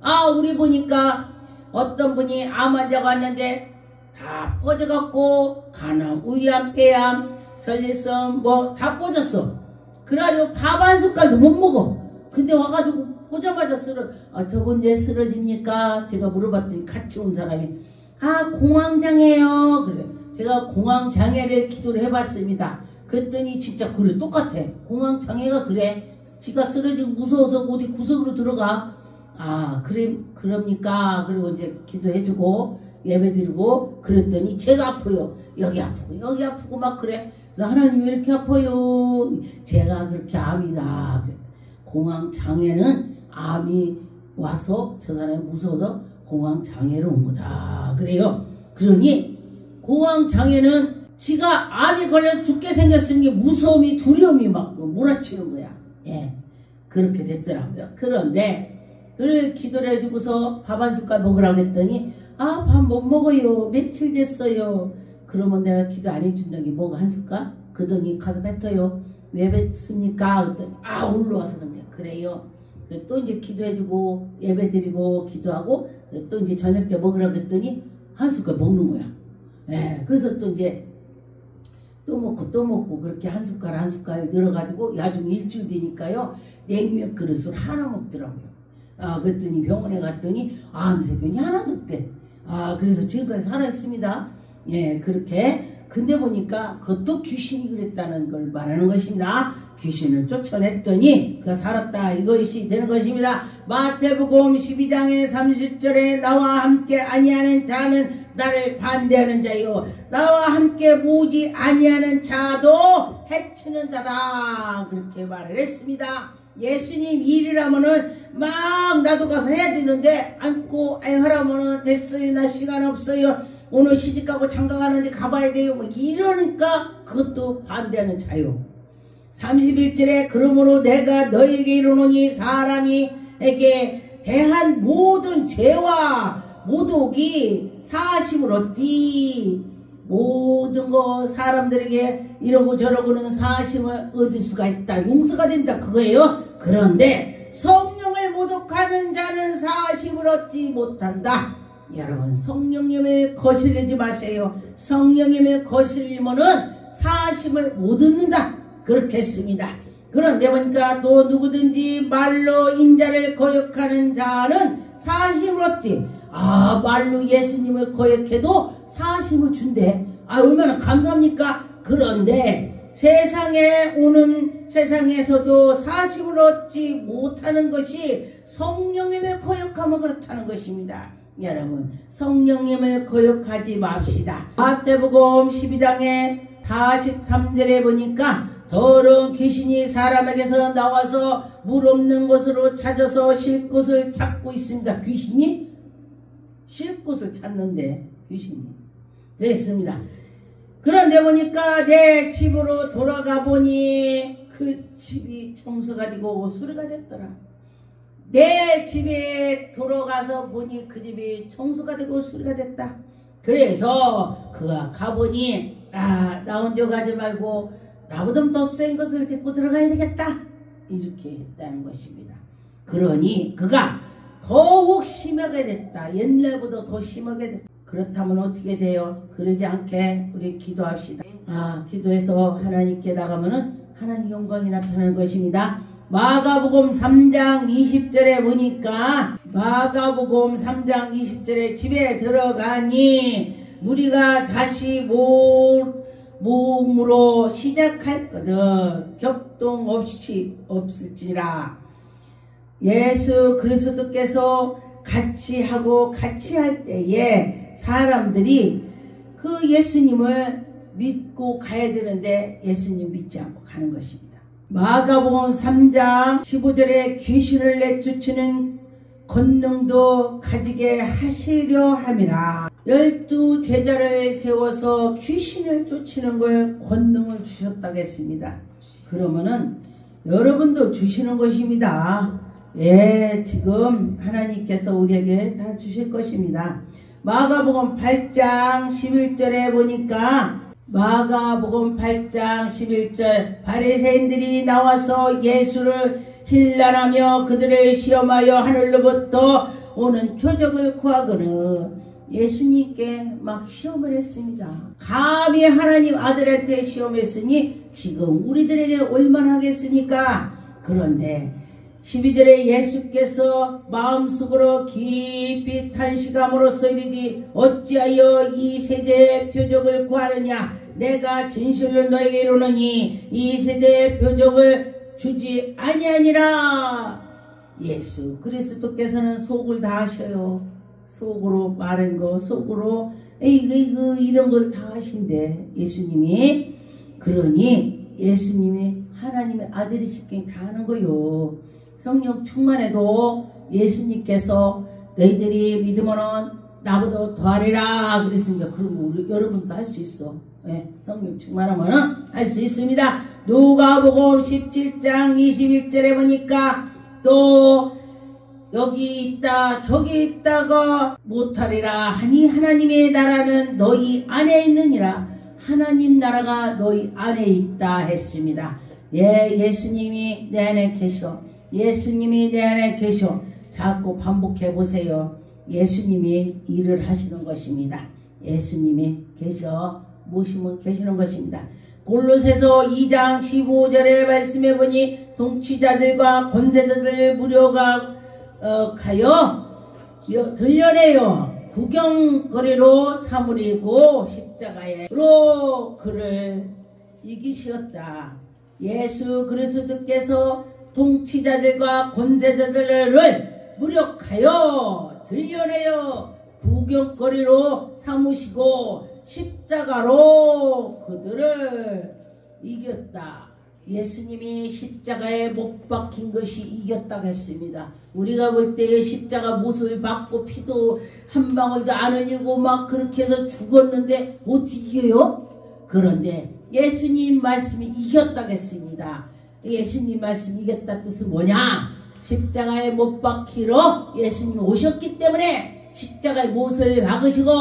아, 우리 보니까 어떤 분이 암 환자가 왔는데 다 뻗어갖고 간암, 위암, 폐암, 전립선 뭐 다 뻗었어. 그래가지고 밥 한 숟갈도 못 먹어. 근데 와가지고 보자마자 저분 왜 쓰러집니까? 제가 물어봤더니 같이 온 사람이 공황장애요. 그래. 제가 공황장애를 기도를 해봤습니다. 그랬더니 진짜 그래, 똑같아. 공황장애가 그래. 지가 쓰러지고 무서워서 어디 구석으로 들어가. 그럽니까? 그리고 이제 기도해주고 예배드리고 그랬더니 제가 아파요. 여기 아프고 막 그래. 그래서 하나님 왜 이렇게 아파요? 제가 그렇게 암이다. 공황장애는 암이 와서 저 사람이 무서워서 공황장애로 온 거다. 그래요. 그러니 공황장애는 지가 암이 걸려서 죽게 생겼으니 무서움이 두려움이 막 몰아치는 거야. 예, 그렇게 됐더라고요. 그런데 그걸 기도를 해주고서 밥 한 숟갈 먹으라고 했더니 밥 못 먹어요. 며칠 됐어요. 그러면 내가 기도 안 해준다기 뭐가 한 숟갈? 그더니 가서 뱉어요. 왜 뱉습니까? 그랬더니 올라와서 근데 그래요. 또 이제 기도해주고 예배드리고 기도하고 또 이제 저녁 때 먹으라고 했더니 한 숟갈 먹는 거야. 예, 그래서 또 이제 또 먹고 그렇게 한 숟갈 늘어가지고 나중에 일주일 되니까요 냉면 그릇을 하나 먹더라고요. 그랬더니 병원에 갔더니 암세균이 하나도 없대. 그래서 지금까지 살아있습니다. 예, 그렇게. 근데 보니까 그것도 귀신이 그랬다는 걸 말하는 것입니다. 귀신을 쫓아냈더니 그가 살았다, 이것이 되는 것입니다. 마태복음 12장의 30절에 나와 함께 아니하는 자는 나를 반대하는 자요, 나와 함께 모지 아니하는 자도 해치는 자다. 그렇게 말을 했습니다. 예수님 일이라면은 막 나도 가서 해야 되는데 않고 하라면은 됐어요, 나 시간 없어요, 오늘 시집가고 장가가는데 가봐야 돼요, 뭐 이러니까 그것도 반대하는 자요. 31절에 그러므로 내가 너에게 이르노니 사람이에게 대한 모든 죄와 모독이 사하심을 얻디. 모든 거 사람들에게 이러고 저러고는 사하심을 얻을 수가 있다, 용서가 된다, 그거예요. 그런데 성령을 모독하는 자는 사하심을 얻지 못한다. 여러분, 성령님을 거슬리지 마세요. 성령님을 거슬리면은 사하심을 못 얻는다, 그렇게 했습니다. 그런데 보니까 또 누구든지 말로 인자를 거역하는 자는 사하심을 얻지. 말로 예수님을 거역해도 사하심을 준대. 얼마나 감사합니까? 그런데 세상에서도 사하심을 얻지 못하는 것이 성령님을 거역하면 그렇다는 것입니다. 여러분, 성령님을 거역하지 맙시다. 마태복음 12장에 43절에 보니까 더러운 귀신이 사람에게서 나와서 물 없는 곳으로 찾아서 쉴 곳을 찾고 있습니다. 귀신이 쉴 곳을 찾는데, 귀신이 그랬습니다. 그런데 보니까 내 집으로 돌아가 보니 그 집이 청소가 되고 수리가 됐더라. 내 집에 돌아가서 보니 그 집이 청소가 되고 수리가 됐다. 그래서 그가 가보니 나 혼자 가지 말고 나보다 더 센 것을 데리고 들어가야 되겠다, 이렇게 했다는 것입니다. 그러니 그가 더욱 심하게 됐다. 옛날보다 더 심하게 됐다. 그렇다면 어떻게 돼요? 그러지 않게 우리 기도합시다. 기도해서 하나님께 나가면은 하나님 영광이 나타나는 것입니다. 마가복음 3장 20절에 보니까, 마가복음 3장 20절에 집에 들어가니 무리가 다시 모음으로 시작할거든 격동 없이 없을지라. 예수 그리스도께서 같이 할 때에 사람들이 그 예수님을 믿고 가야 되는데 예수님 믿지 않고 가는 것입니다. 마가복음 3장 15절에 귀신을 내쫓는 권능도 가지게 하시려 함이라. 12 제자를 세워서 귀신을 쫓는 걸 권능을 주셨다고 했습니다. 그러면은 여러분도 주시는 것입니다. 예, 지금 하나님께서 우리에게 다 주실 것입니다. 마가복음 8장 11절에 보니까, 마가복음 8장 11절, 바리새인들이 나와서 예수를 힐난하며 그들을 시험하여 하늘로부터 오는 표적을 구하거늘 예수님께 막 시험을 했습니다. 감히 하나님 아들한테 시험했으니 지금 우리들에게 얼마나 하겠습니까? 그런데 12절에 예수께서 마음속으로 깊이 탄식함으로써 이르되 어찌하여 이 세대의 표적을 구하느냐? 내가 진실로 너에게 이르노니 이 세대의 표적을 주지 아니하니라. 예수 그리스도께서는 속을 다 하셔요. 속으로 말한 거, 속으로 에이그 이런 걸 다 하신대 예수님이. 그러니 예수님이 하나님의 아들이시긴 다 하는 거요. 성령 충만해도 예수님께서 너희들이 믿으면은 나보다 더하리라 그랬으니까 그런 거 우리 여러분도 할 수 있어. 네, 성령 충만하면은 할 수 있습니다. 누가복음 17장 21절에 보니까 또 여기 있다 저기 있다가 못하리라 하니 하나님의 나라는 너희 안에 있느니라. 하나님 나라가 너희 안에 있다 했습니다. 예, 예수님이 내 안에 계셔. 예수님이 내 안에 계셔. 자꾸 반복해 보세요. 예수님이 일을 하시는 것입니다. 예수님이 계셔 모시면 계시는 것입니다. 골로새서 2장 15절에 말씀해 보니 통치자들과 권세자들 무료가 가여 들려내요 구경거리로 사물이고 십자가에로 그를 이기시었다. 예수 그리스도께서 통치자들과 권세자들을 무력하여 들려내어 구경거리로 삼으시고 십자가로 그들을 이겼다. 예수님이 십자가에 못 박힌 것이 이겼다고 했습니다. 우리가 볼 때 십자가 못을 박고 피도 한 방울도 안 흘리고 막 그렇게 해서 죽었는데 어떻게 이겨요? 그런데 예수님 말씀이 이겼다고 했습니다. 예수님 말씀이 이겼다 뜻은 뭐냐? 십자가에 못 박히러 예수님이 오셨기 때문에 십자가에 못을 박으시고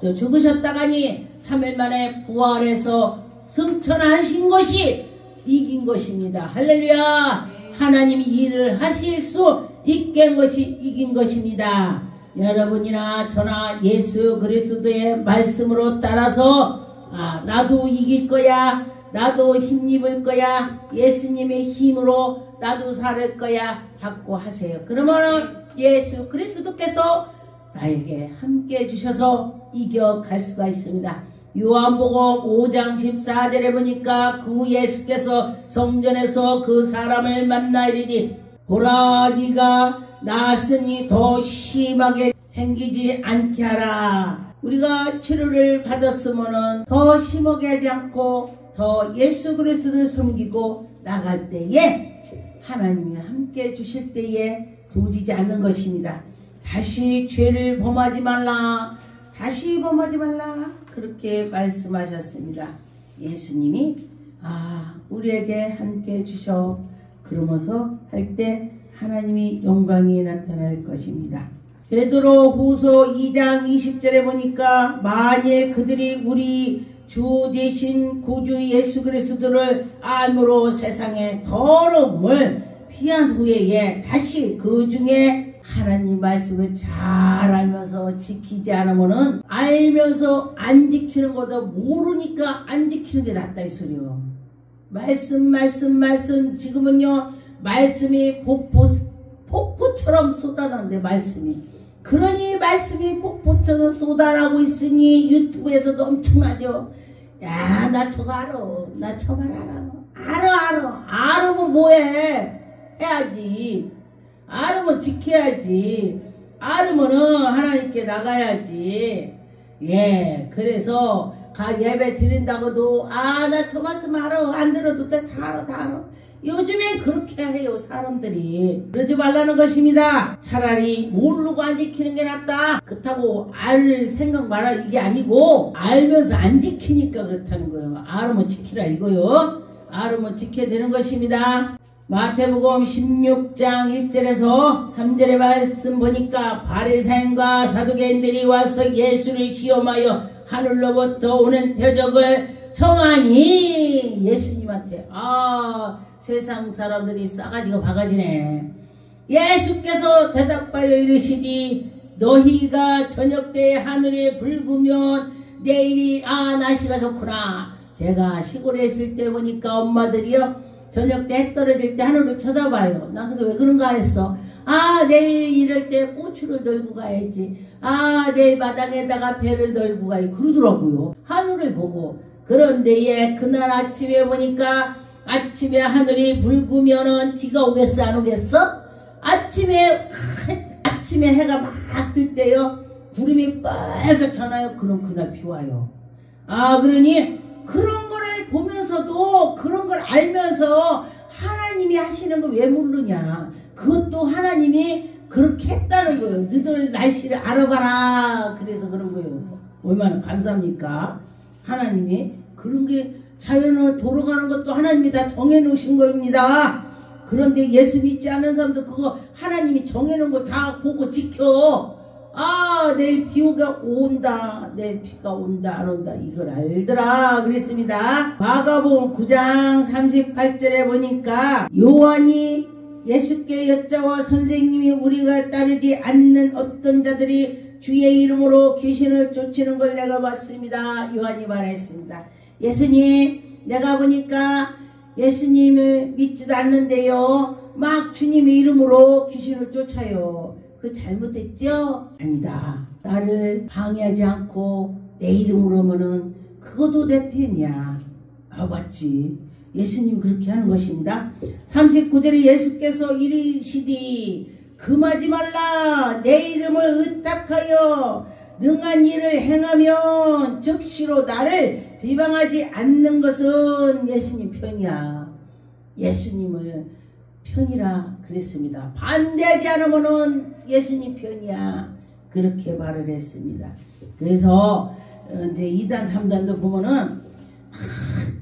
또 죽으셨다가니 3일 만에 부활해서 승천하신 것이 이긴 것입니다. 할렐루야. 하나님이 일을 하실 수 있게 한 것이 이긴 것입니다. 여러분이나 저나 예수 그리스도의 말씀으로 따라서 나도 이길 거야, 나도 힘입을 거야, 예수님의 힘으로 나도 살 거야 자꾸 하세요. 그러면 예수 그리스도께서 나에게 함께 해주셔서 이겨갈 수가 있습니다. 요한복음 5장 14절에 보니까 그 예수께서 성전에서 그 사람을 만나 이르니 보라 네가 나았으니 더 심하게 생기지 않게 하라. 우리가 치료를 받았으면 더 심하게 하지 않고 더 예수 그리스도를 섬기고 나갈 때에 하나님이 함께 해주실 때에 도지지 않는 것입니다. 다시 죄를 범하지 말라, 다시 범하지 말라 그렇게 말씀하셨습니다. 예수님이 우리에게 함께 해주셔 그러면서 할 때 하나님이 영광이 나타날 것입니다. 베드로 후서 2장 20절에 보니까 만일 그들이 우리 주 대신 구주 예수 그리스도를 암으로 세상의 더러움을 피한 후에 다시 그 중에 하나님 말씀을 잘 알면서 지키지 않으면은 알면서 안 지키는 것보다 모르니까 안 지키는 게 낫다 이 소리요. 말씀 지금은요 말씀이 폭포처럼 쏟아나는데 말씀이 그러니 말씀이 폭포처럼 쏟아나고 있으니 유튜브에서도 엄청나죠. 야 나 저거 알아, 나 저 말 알아. 알으면 뭐해? 해야지. 알으면 지켜야지. 알으면은 하나님께 나가야지. 예, 그래서 예배 드린다고도 나 저 말씀 알아. 안 들어도 다 알아. 요즘에 그렇게 해요 사람들이. 그러지 말라는 것입니다. 차라리 모르고 안 지키는 게 낫다. 그렇다고 알 생각 마라 이게 아니고 알면서 안 지키니까 그렇다는 거예요. 알으면 지키라 이거요. 알으면 지켜야 되는 것입니다. 마태복음 16장 1절에서 3절의 말씀 보니까 바리새인과 사두개인들이 와서 예수를 시험하여 하늘로부터 오는 표적을 청하니 예수님한테 세상 사람들이 싸가지가 바가지네. 예수께서 대답하여 이르시니 너희가 저녁때 하늘에 붉으면 내일이 날씨가 좋구나. 제가 시골에 있을 때 보니까 엄마들이요 저녁 때 해 떨어질 때 하늘을 쳐다봐요. 나 그래서 왜 그런가 했어. 내일 이럴 때 고추를 널고 가야지. 내일 마당에다가 배를 널고 가야지. 그러더라고요. 하늘을 보고. 그런데 그날 아침에 보니까 아침에 하늘이 붉으면은 비가 오겠어 안 오겠어? 아침에 해가 막 뜰 때요 구름이 빨갛잖아요. 그럼 그날 비 와요. 그러니 그런 거를 보면서도 그런 걸 알면서 하나님이 하시는 거 왜 모르냐. 그것도 하나님이 그렇게 했다는 거예요. 너들 날씨를 알아봐라. 그래서 그런 거예요. 얼마나 감사합니까? 하나님이 그런 게 자연을 돌아가는 것도 하나님이 다 정해놓으신 겁니다. 그런데 예수 믿지 않는 사람도 그거 하나님이 정해놓은 거 다 보고 지켜. 내일 비가 온다. 내일 비가 온다 안 온다 이걸 알더라 그랬습니다. 마가복음 9장 38절에 보니까 요한이 예수께 여짜와 선생님이 우리가 따르지 않는 어떤 자들이 주의 이름으로 귀신을 쫓는 걸 내가 봤습니다. 요한이 말했습니다. 예수님 내가 보니까 예수님을 믿지도 않는데요 막 주님의 이름으로 귀신을 쫓아요. 그 잘못했죠? 아니다. 나를 방해하지 않고 내 이름으로 하면은 그것도 내 편이야. 맞지. 예수님 그렇게 하는 것입니다. 39절에 예수께서 이르시되 금하지 말라. 내 이름을 의탁하여 능한 일을 행하면 즉시로 나를 비방하지 않는 것은 예수님 편이야. 예수님을 편이라 그랬습니다. 반대하지 않으면은 예수님 편이야. 그렇게 말을 했습니다. 그래서 이제 2단 3단도 보면은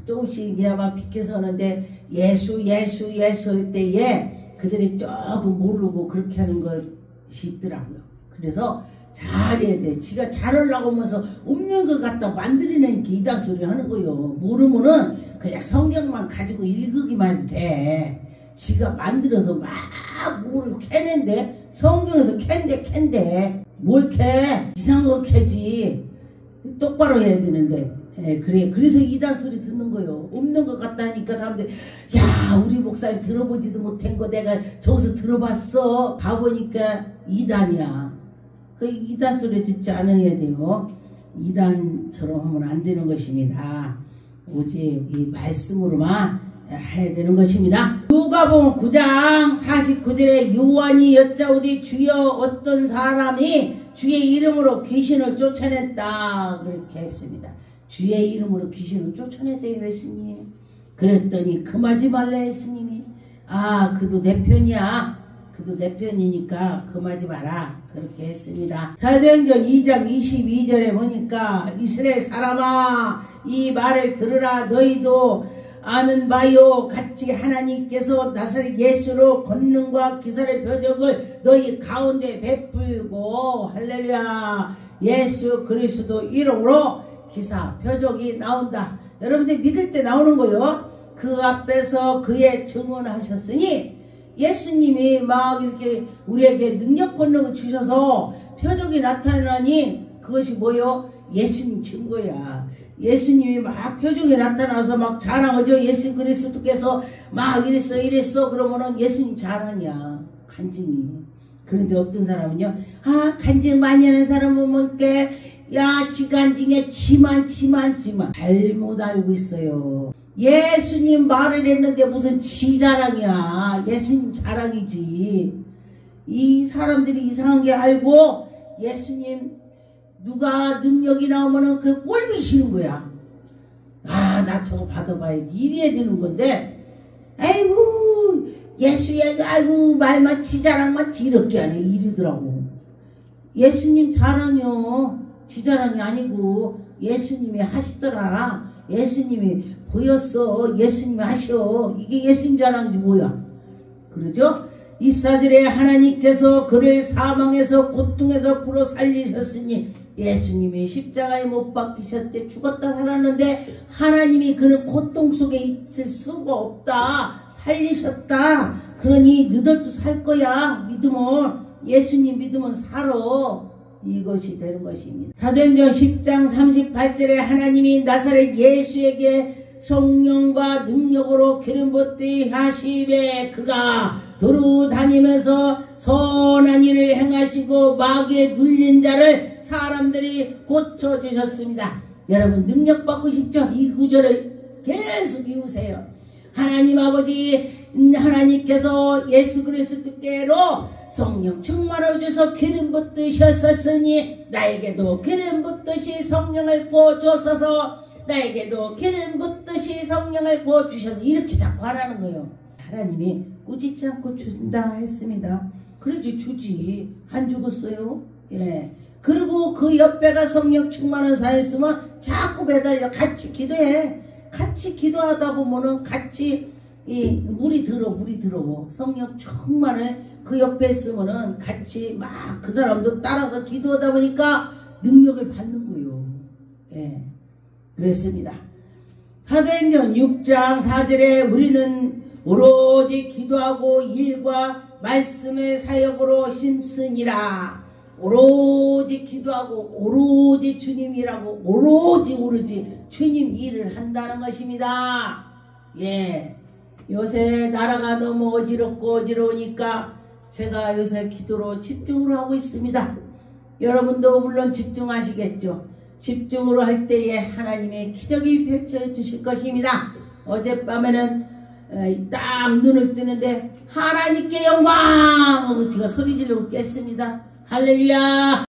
조금씩 막 비켜서 하는데 예수 할 때에 그들이 조금 모르고 그렇게 하는 것이 있더라고요. 그래서 잘해야 돼. 지가 잘하려고 하면서 없는 것 갖다 만들어내니까 이단 소리 하는 거예요. 모르면은 그냥 성경만 가지고 읽기만 해도 돼. 지가 만들어서 막 뭘 캐낸데 성경에서 캔데 뭘 캐? 이상한 걸 캐지. 똑바로 해야 되는데. 그래. 그래서 이단 소리 듣는 거예요. 없는 것 같다 하니까 사람들이 야 우리 목사님 들어보지도 못한 거 내가 저기서 들어봤어. 가보니까 이단이야. 그 이단 소리 듣지 않아야 돼요. 이단처럼 하면 안 되는 것입니다. 오직 이 말씀으로만 해야 되는 것입니다. 누가복음 9장 49절에 요한이 여짜오되 주여 어떤 사람이 주의 이름으로 귀신을 쫓아냈다 그렇게 했습니다. 주의 이름으로 귀신을 쫓아냈대요 예수님. 그랬더니 금하지 말래 예수님이. 그도 내 편이야. 그도 내 편이니까 금하지 마라 그렇게 했습니다. 사도행전 2장 22절에 보니까 이스라엘 사람아 이 말을 들으라. 너희도 아는 바요 같이 하나님께서 나사렛 예수로 권능과 기사의 표적을 너희 가운데 베풀고 할렐루야. 예수 그리스도 이름으로 기사 표적이 나온다. 여러분들 믿을 때 나오는 거요. 그 앞에서 그의 증언하셨으니 예수님이 막 이렇게 우리에게 능력 권능을 주셔서 표적이 나타나니 그것이 뭐요? 예수님 증거야. 예수님이 막 표적이 나타나서 막 자랑하죠. 예수 그리스도께서 막 이랬어 그러면은 예수님 자랑이야. 간증이. 그런데 어떤 사람은요 간증 많이 하는 사람은 뭔게 지 간증에 지만 잘못 알고 있어요. 예수님 말을 했는데 무슨 지 자랑이야. 예수님 자랑이지. 이 사람들이 이상한 게 알고 예수님 누가 능력이 나오면은 그 꼴보기 싫은 거야. 나 저거 받아봐야지. 이래야 되는 건데, 아이고, 아이고, 말만 지자랑만 지럽게 하네. 이러더라고. 예수님 자랑이요. 지자랑이 아니고, 예수님이 하시더라. 예수님이 보였어. 예수님이 하셔. 이게 예수님 자랑인지 뭐야. 그러죠? 24절에 하나님께서 그를 사망에서 고통에서 풀어 살리셨으니 예수님이 십자가에 못 박히셨대. 죽었다 살았는데 하나님이 그는 고통 속에 있을 수가 없다. 살리셨다. 그러니 너희들도 살 거야. 믿으면, 예수님 믿으면 살아. 이것이 되는 것입니다. 사도행전 10장 38절에 하나님이 나사렛 예수에게 성령과 능력으로 기름 붓게 하시매 그가 도로 다니면서 선한 일을 행하시고 마귀에 눌린 자를 사람들이 고쳐주셨습니다. 여러분 능력 받고 싶죠? 이 구절을 계속 이으세요. 하나님 아버지, 하나님께서 예수 그리스도께로 성령 충만을 주셔서 기름 붓으셨으니 나에게도 기름 붓듯이 성령을 부어주셔서 나에게도 기름 붓듯이 성령을 부어주셔서 이렇게 자꾸 하라는 거예요. 하나님이 꾸짖지 않고 준다 했습니다. 그러지 주지. 안 죽었어요. 예. 그리고 그 옆에가 성령 충만한 사람이었으면 자꾸 매달려 같이 기도해. 같이 기도하다 보면은 같이 물이 들어 성령 충만해. 그 옆에 있으면은 같이 막 그 사람도 따라서 기도하다 보니까 능력을 받는 거예요. 예. 그랬습니다. 사도행전 6장 4절에 우리는 오로지 기도하고 일과 말씀의 사역으로 심쓰니라. 오로지 기도하고 오로지 주님이라고 오로지 주님 일을 한다는 것입니다. 예. 요새 나라가 너무 어지러우니까 제가 요새 기도로 집중을 하고 있습니다. 여러분도 물론 집중하시겠죠. 집중으로 할 때에 하나님의 기적이 펼쳐 주실 것입니다. 어젯밤에는 딱 눈을 뜨는데 하나님께 영광 하고 제가 소리 지르고 깼습니다. 할렐루야.